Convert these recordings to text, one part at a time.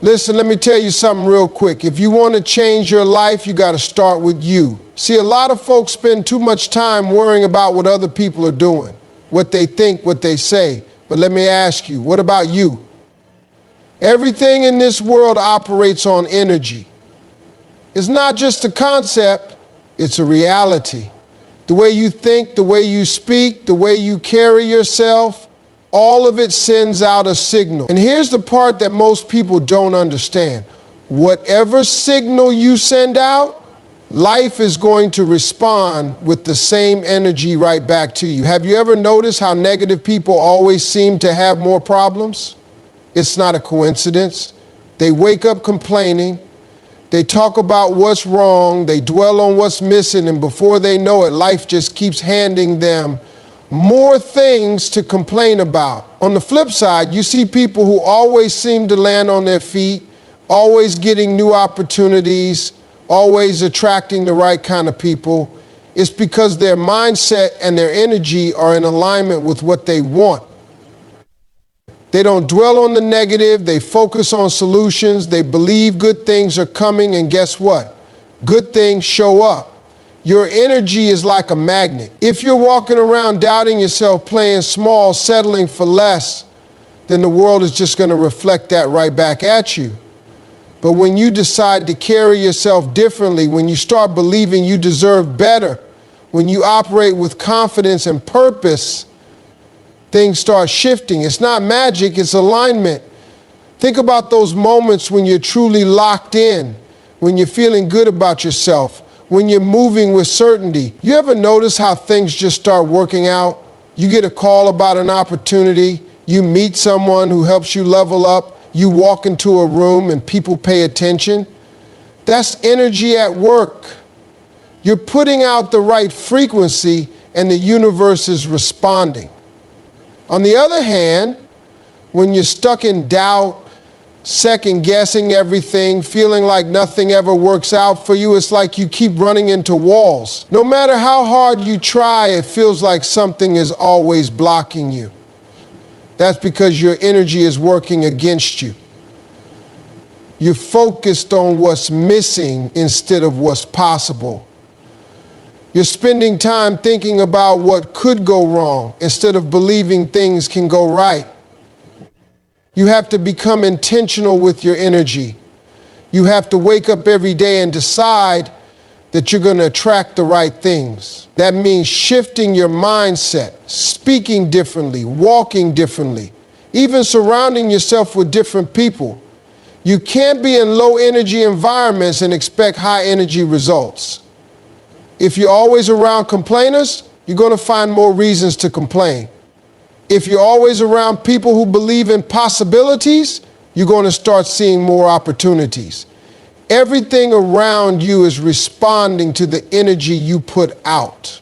Listen, let me tell you something real quick. If you want to change your life, you got to start with you. See, a lot of folks spend too much time worrying about what other people are doing, what they think, what they say. But let me ask you, what about you? Everything in this world operates on energy. It's not just a concept, it's a reality. The way you think, the way you speak, the way you carry yourself, all of it sends out a signal. And here's the part that most people don't understand. Whatever signal you send out, life is going to respond with the same energy right back to you. Have you ever noticed how negative people always seem to have more problems? It's not a coincidence. They wake up complaining. They talk about what's wrong. They dwell on what's missing. And before they know it, life just keeps handing them more things to complain about. On the flip side, you see people who always seem to land on their feet, always getting new opportunities, always attracting the right kind of people. It's because their mindset and their energy are in alignment with what they want. They don't dwell on the negative. They focus on solutions. They believe good things are coming, and guess what? Good things show up. Your energy is like a magnet. If you're walking around doubting yourself, playing small, settling for less, then the world is just going to reflect that right back at you. But when you decide to carry yourself differently, when you start believing you deserve better, when you operate with confidence and purpose, things start shifting. It's not magic, it's alignment. Think about those moments when you're truly locked in, when you're feeling good about yourself, when you're moving with certainty. You ever notice how things just start working out? You get a call about an opportunity, you meet someone who helps you level up, you walk into a room and people pay attention. That's energy at work. You're putting out the right frequency and the universe is responding. On the other hand, when you're stuck in doubt, second guessing everything, feeling like nothing ever works out for you, it's like you keep running into walls. No matter how hard you try, it feels like something is always blocking you. That's because your energy is working against you. You're focused on what's missing instead of what's possible. You're spending time thinking about what could go wrong instead of believing things can go right. You have to become intentional with your energy. You have to wake up every day and decide that you're going to attract the right things. That means shifting your mindset, speaking differently, walking differently, even surrounding yourself with different people. You can't be in low energy environments and expect high energy results. If you're always around complainers, you're going to find more reasons to complain. If you're always around people who believe in possibilities, you're going to start seeing more opportunities. Everything around you is responding to the energy you put out.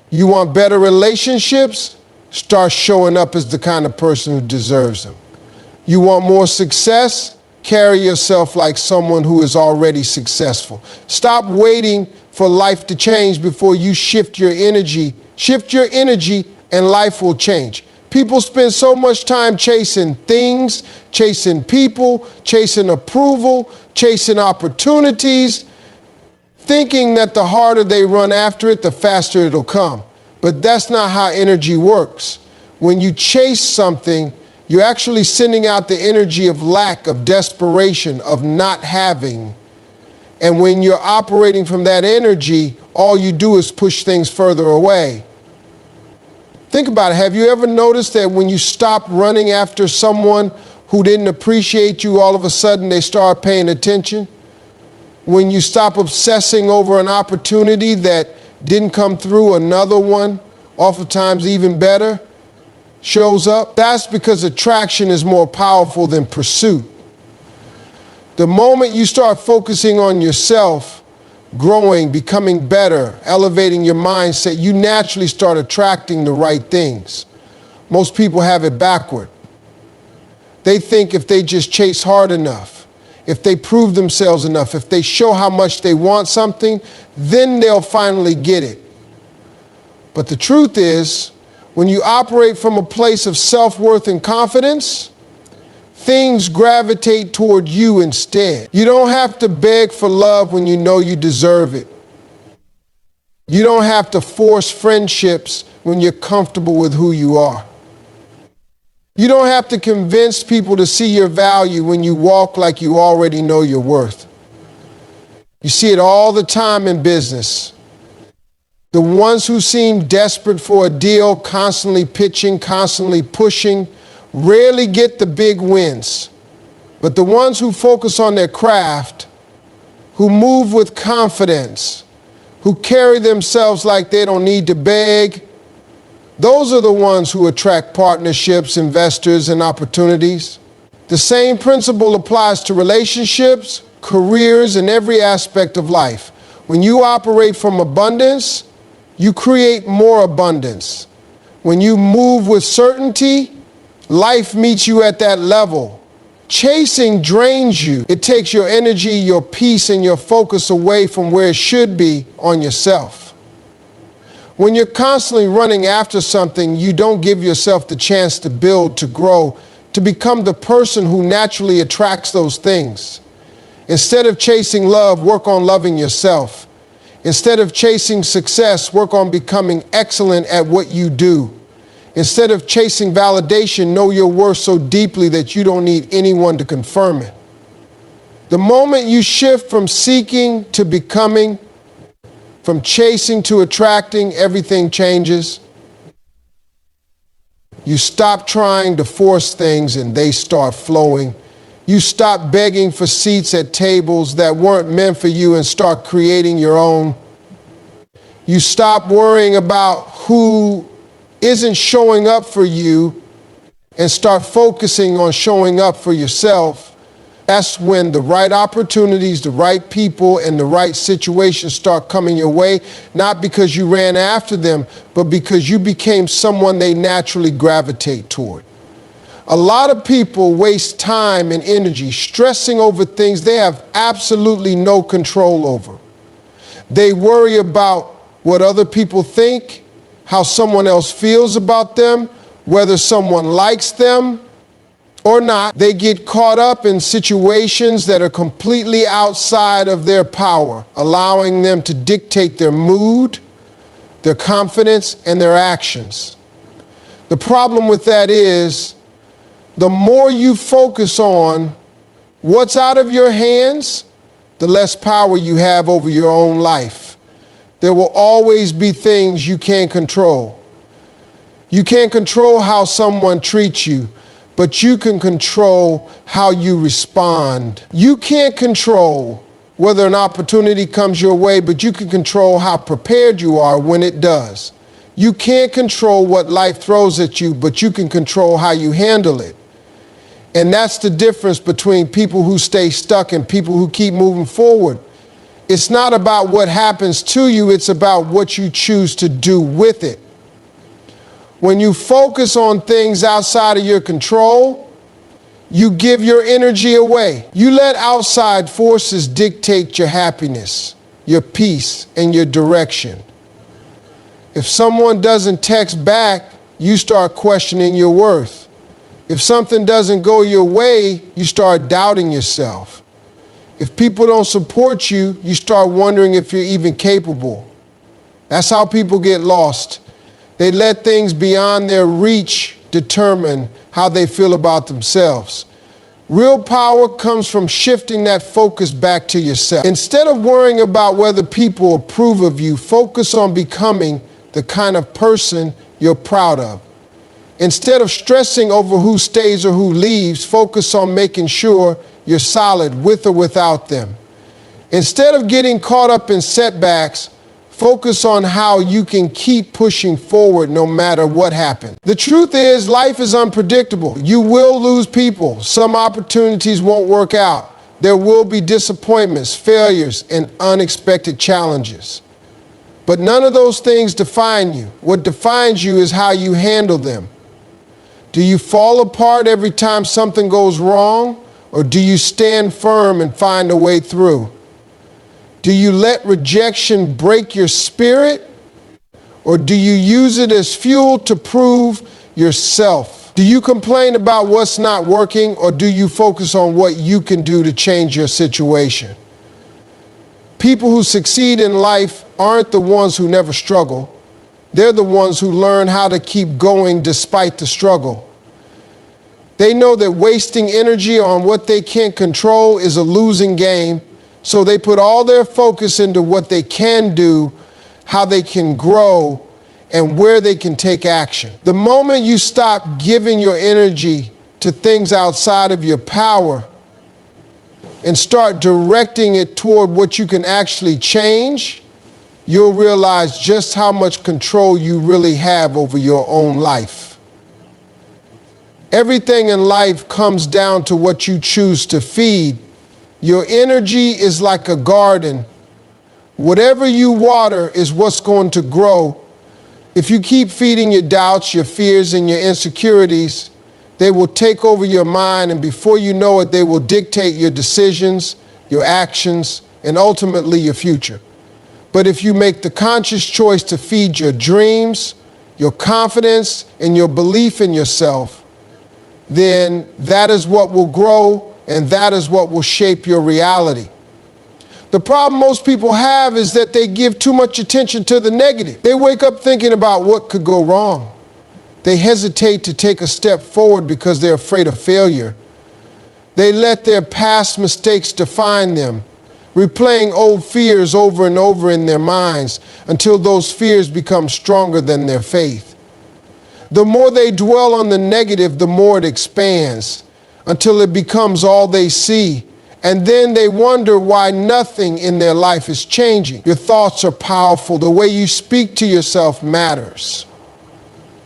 You want better relationships? Start showing up as the kind of person who deserves them. You want more success? Carry yourself like someone who is already successful. Stop waiting for life to change before you shift your energy. Shift your energy and life will change. People spend so much time chasing things, chasing people, chasing approval, chasing opportunities, thinking that the harder they run after it, the faster it'll come. But that's not how energy works. When you chase something, you're actually sending out the energy of lack, of desperation, of not having. And when you're operating from that energy, all you do is push things further away. Think about it. Have you ever noticed that when you stop running after someone who didn't appreciate you, all of a sudden they start paying attention? When you stop obsessing over an opportunity that didn't come through, another one, oftentimes even better, shows up? That's because attraction is more powerful than pursuit. The moment you start focusing on yourself, growing, becoming better, elevating your mindset, you naturally start attracting the right things. Most people have it backward. They think if they just chase hard enough, if they prove themselves enough, if they show how much they want something, then they'll finally get it. But the truth is, when you operate from a place of self-worth and confidence, Things gravitate toward you instead. You don't have to beg for love when you know you deserve it. You don't have to force friendships when you're comfortable with who you are. You don't have to convince people to see your value when you walk like you already know your worth. You see it all the time in business. The ones who seem desperate for a deal, constantly pitching, constantly pushing, rarely get the big wins. But the ones who focus on their craft, who move with confidence, who carry themselves like they don't need to beg, those are the ones who attract partnerships, investors, and opportunities. The same principle applies to relationships, careers, and every aspect of life. When you operate from abundance, you create more abundance. When you move with certainty, life meets you at that level. Chasing drains you. It takes your energy, your peace, and your focus away from where it should be on yourself. When you're constantly running after something, you don't give yourself the chance to build, to grow, to become the person who naturally attracts those things. Instead of chasing love, work on loving yourself. Instead of chasing success, work on becoming excellent at what you do. Instead of chasing validation, know your worth so deeply that you don't need anyone to confirm it. The moment you shift from seeking to becoming, from chasing to attracting, everything changes. You stop trying to force things and they start flowing. You stop begging for seats at tables that weren't meant for you and start creating your own. You stop worrying about who isn't showing up for you and start focusing on showing up for yourself. That's when the right opportunities, the right people, and the right situations start coming your way, not because you ran after them, but because you became someone they naturally gravitate toward. A lot of people waste time and energy stressing over things they have absolutely no control over. They worry about what other people think, how someone else feels about them, whether someone likes them or not. They get caught up in situations that are completely outside of their power, allowing them to dictate their mood, their confidence, and their actions. The problem with that is, the more you focus on what's out of your hands, the less power you have over your own life. There will always be things you can't control. You can't control how someone treats you, but you can control how you respond. You can't control whether an opportunity comes your way, but you can control how prepared you are when it does. You can't control what life throws at you, but you can control how you handle it. And that's the difference between people who stay stuck and people who keep moving forward. It's not about what happens to you, it's about what you choose to do with it. When you focus on things outside of your control, you give your energy away. You let outside forces dictate your happiness, your peace, and your direction. If someone doesn't text back, you start questioning your worth. If something doesn't go your way, you start doubting yourself. If people don't support you, you start wondering if you're even capable. That's how people get lost. They let things beyond their reach determine how they feel about themselves. Real power comes from shifting that focus back to yourself. Instead of worrying about whether people approve of you, focus on becoming the kind of person you're proud of. Instead of stressing over who stays or who leaves, focus on making sure you're solid with or without them. Instead of getting caught up in setbacks, focus on how you can keep pushing forward no matter what happens. The truth is, life is unpredictable. You will lose people. Some opportunities won't work out. There will be disappointments, failures, and unexpected challenges. But none of those things define you. What defines you is how you handle them. Do you fall apart every time something goes wrong, or do you stand firm and find a way through? Do you let rejection break your spirit, or do you use it as fuel to prove yourself? Do you complain about what's not working, or do you focus on what you can do to change your situation? People who succeed in life aren't the ones who never struggle. They're the ones who learn how to keep going despite the struggle. They know that wasting energy on what they can't control is a losing game, so they put all their focus into what they can do, how they can grow, and where they can take action. The moment you stop giving your energy to things outside of your power and start directing it toward what you can actually change, you'll realize just how much control you really have over your own life. Everything in life comes down to what you choose to feed. Your energy is like a garden. Whatever you water is what's going to grow. If you keep feeding your doubts, your fears, and your insecurities, they will take over your mind, and before you know it, they will dictate your decisions, your actions, and ultimately your future. But if you make the conscious choice to feed your dreams, your confidence, and your belief in yourself, then that is what will grow, and that is what will shape your reality. The problem most people have is that they give too much attention to the negative. They wake up thinking about what could go wrong. They hesitate to take a step forward because they're afraid of failure. They let their past mistakes define them, replaying old fears over and over in their minds until those fears become stronger than their faith. The more they dwell on the negative, the more it expands until it becomes all they see. And then they wonder why nothing in their life is changing. Your thoughts are powerful. The way you speak to yourself matters.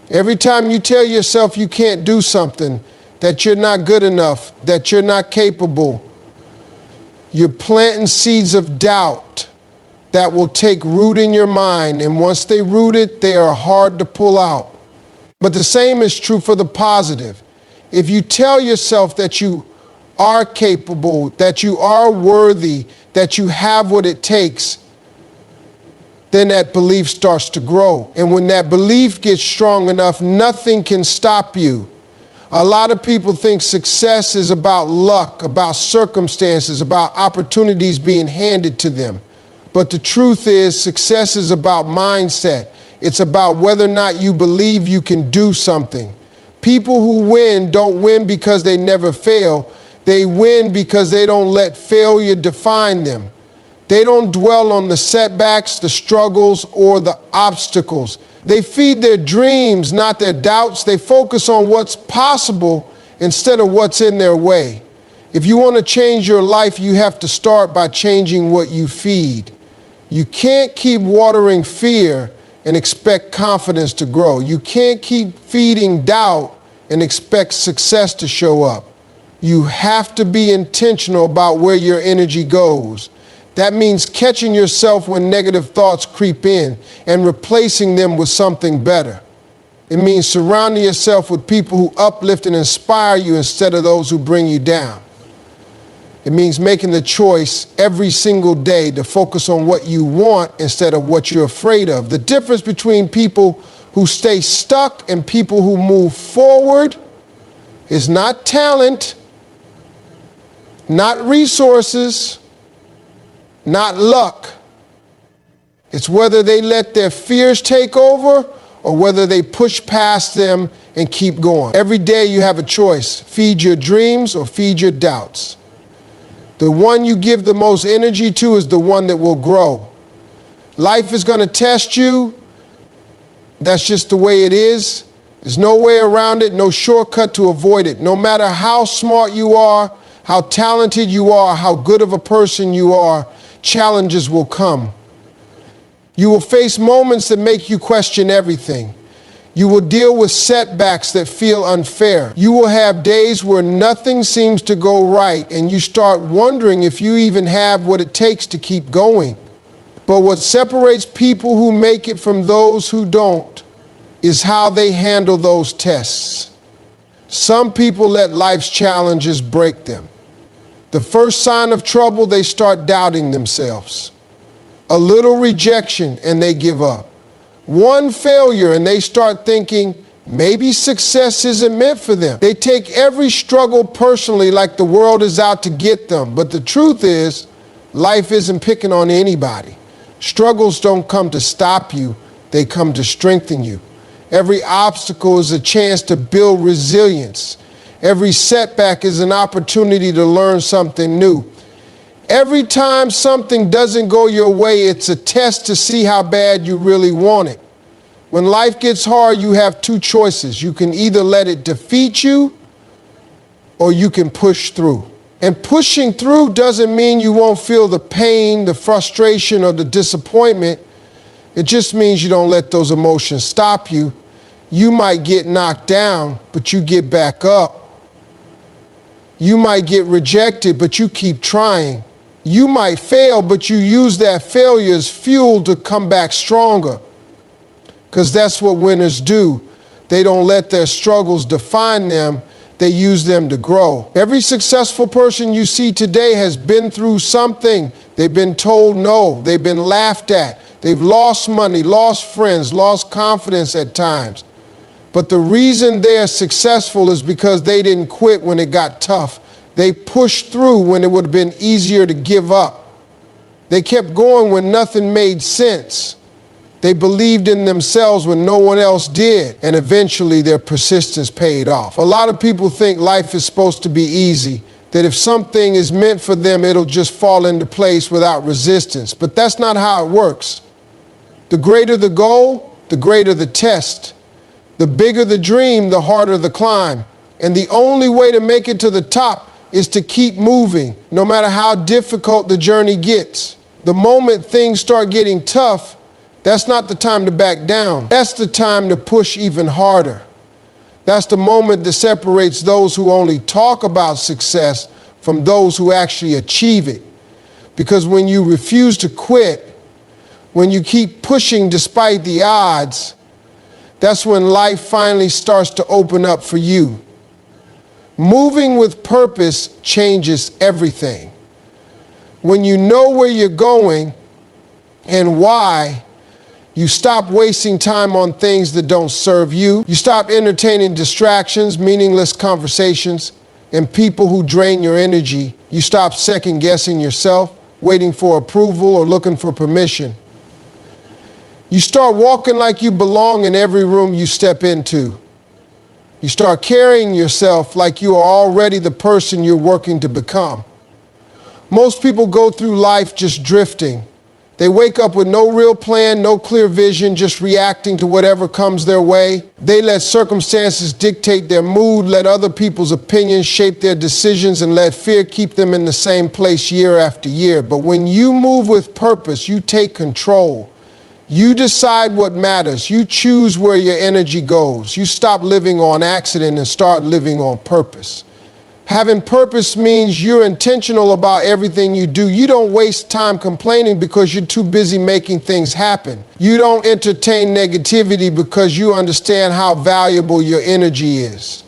Every time you tell yourself you can't do something, that you're not good enough, that you're not capable, you're planting seeds of doubt that will take root in your mind. And once they root it, they are hard to pull out. But the same is true for the positive. If you tell yourself that you are capable, that you are worthy, that you have what it takes, then that belief starts to grow. And when that belief gets strong enough, nothing can stop you. A lot of people think success is about luck, about circumstances, about opportunities being handed to them. But the truth is, success is about mindset. It's about whether or not you believe you can do something. People who win don't win because they never fail. They win because they don't let failure define them. They don't dwell on the setbacks, the struggles, or the obstacles. They feed their dreams, not their doubts. They focus on what's possible instead of what's in their way. If you want to change your life, you have to start by changing what you feed. You can't keep watering fear and expect confidence to grow. You can't keep feeding doubt and expect success to show up. You have to be intentional about where your energy goes. That means catching yourself when negative thoughts creep in and replacing them with something better. It means surrounding yourself with people who uplift and inspire you instead of those who bring you down. It means making the choice every single day to focus on what you want instead of what you're afraid of. The difference between people who stay stuck and people who move forward is not talent, not resources, not luck. It's whether they let their fears take over or whether they push past them and keep going. Every day you have a choice. Feed your dreams or feed your doubts. The one you give the most energy to is the one that will grow. Life is going to test you. That's just the way it is. There's no way around it, no shortcut to avoid it. No matter how smart you are, how talented you are, how good of a person you are, challenges will come. You will face moments that make you question everything. You will deal with setbacks that feel unfair. You will have days where nothing seems to go right, and you start wondering if you even have what it takes to keep going. But what separates people who make it from those who don't is how they handle those tests. Some people let life's challenges break them. The first sign of trouble, they start doubting themselves. A little rejection and they give up. One failure and they start thinking, Maybe success isn't meant for them. They take every struggle personally, like the world is out to get them. But the truth is, life isn't picking on anybody. Struggles don't come to stop you, they come to strengthen you. Every obstacle is a chance to build resilience. Every setback is an opportunity to learn something new. Every time something doesn't go your way, it's a test to see how bad you really want it. When life gets hard, you have two choices. You can either let it defeat you or you can push through. And pushing through doesn't mean you won't feel the pain, the frustration, or the disappointment. It just means you don't let those emotions stop you. You might get knocked down, but you get back up. You might get rejected, but you keep trying. You might fail, but you use that failure as fuel to come back stronger. Because that's what winners do. They don't let their struggles define them. They use them to grow. Every successful person you see today has been through something. They've been told no. They've been laughed at. They've lost money, lost friends, lost confidence at times. But the reason they're successful is because they didn't quit when it got tough. They pushed through when it would have been easier to give up. They kept going when nothing made sense. They believed in themselves when no one else did, and eventually their persistence paid off. A lot of people think life is supposed to be easy, that if something is meant for them, it'll just fall into place without resistance. But that's not how it works. The greater the goal, the greater the test. The bigger the dream, the harder the climb. And the only way to make it to the top is to keep moving, no matter how difficult the journey gets. The moment things start getting tough, that's not the time to back down. That's the time to push even harder. That's the moment that separates those who only talk about success from those who actually achieve it. Because when you refuse to quit, when you keep pushing despite the odds, that's when life finally starts to open up for you. Moving with purpose changes everything. When you know where you're going and why, you stop wasting time on things that don't serve you. You stop entertaining distractions, meaningless conversations, and people who drain your energy. You stop second-guessing yourself, waiting for approval or looking for permission. You start walking like you belong in every room you step into. You start carrying yourself like you are already the person you're working to become. Most people go through life just drifting. They wake up with no real plan, no clear vision, just reacting to whatever comes their way. They let circumstances dictate their mood, let other people's opinions shape their decisions, and let fear keep them in the same place year after year. But when you move with purpose, you take control. You decide what matters. You choose where your energy goes. You stop living on accident and start living on purpose. Having purpose means you're intentional about everything you do. You don't waste time complaining because you're too busy making things happen. You don't entertain negativity because you understand how valuable your energy is.